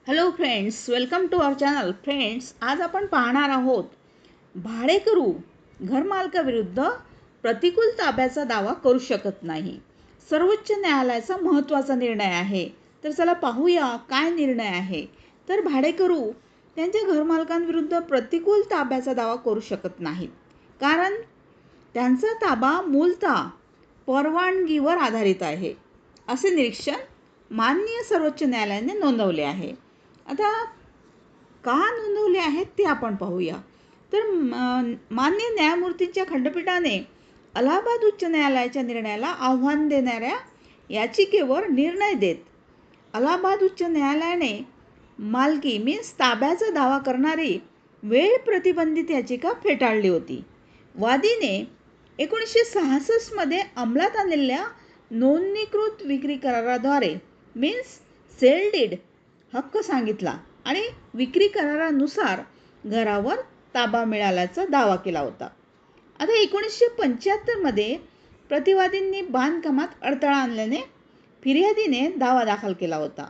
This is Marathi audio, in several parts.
Hello friends, welcome to our channel. Friends, आज आपण पाहणार आहोत भाडेकरू घरमालकाविरुद्ध प्रतिकूल ताब्याचा दावा करू शकत नाही. सर्वोच्च न्यायालयाचा महत्त्वाचा निर्णय आहे. तर चला पाहूया काय निर्णय आहे. तर भाडेकरू त्यांच्या घरमालकांविरुद्ध प्रतिकूल ताब्याचा दावा करू शकत नाहीत, कारण त्यांचा ताबा मूलतः परवानगीवर आधारित आहे, असे निरीक्षण माननीय सर्वोच्च न्यायालयाने नोंदवले आहे. आता का नोंदवले आहेत ते आपण पाहूया. तर मान्य न्यायमूर्तींच्या खंडपीठाने अलाहाबाद उच्च न्यायालयाच्या निर्णयाला आव्हान देणाऱ्या याचिकेवर निर्णय देत अलाहाबाद उच्च न्यायालयाने मालकी मीन्स ताब्याचा दावा करणारी वेळ प्रतिबंधित याचिका फेटाळली होती. वादीने 1966 मध्ये अंमलात आणलेल्या नोंदणीकृत विक्री कराराद्वारे मीन्स सेल डीड हक्क सांगितला आणि विक्री करारानुसार घरावर ताबा मिळाल्याचा दावा केला होता. आता 1975 मध्ये प्रतिवादींनी बांधकामात अडथळा आणल्याने फिर्यादीने दावा दाखल केला होता.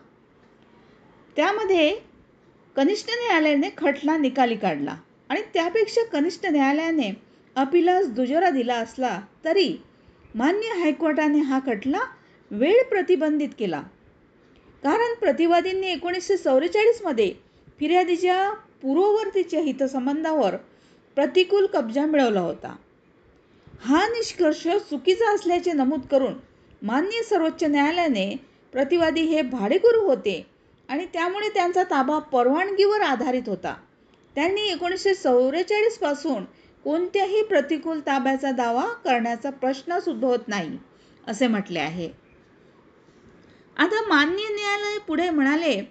त्यामध्ये कनिष्ठ न्यायालयाने खटला निकाली काढला आणि त्यापेक्षा कनिष्ठ न्यायालयाने अपिलास दुजोरा दिला असला तरी मान्य हायकोर्टाने हा खटला वेळ प्रतिबंधित केला, कारण प्रतिवादींनी 1944 मध्ये फिर्यादीच्या पूर्ववर्तीच्या हितसंबंधावर प्रतिकूल कब्जा मिळवला होता. हा निष्कर्ष चुकीचा असल्याचे नमूद करून माननीय सर्वोच्च न्यायालयाने प्रतिवादी हे भाडेकरू होते आणि त्यामुळे त्यांचा ताबा परवानगीवर आधारित होता. त्यांनी 1944 पासून कोणत्याही प्रतिकूल ताब्याचा दावा करण्याचा प्रश्नच उद्भवत नाही, असे म्हटले आहे. आता माननीय न्यायालय पुढे म्हणाले,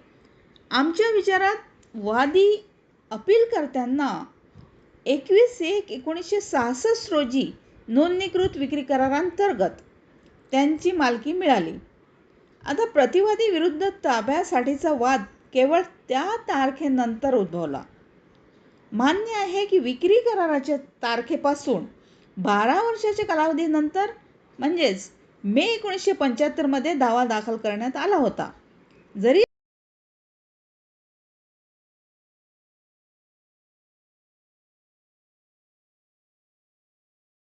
आमच्या विचारात वादी अपीलकर्त्यांना 21/1/1966 रोजी नोंदणीकृत विक्री करारांतर्गत त्यांची मालकी मिळाली. आता प्रतिवादी विरुद्ध ताब्यासाठीचा वाद केवळ त्या तारखेनंतर उद्भवला. मान्य आहे की विक्री कराराच्या तारखेपासून 12 वर्षाच्या कालावधीनंतर म्हणजेच मे 1975 मध्ये दावा दाखल करण्यात आला होता. जरी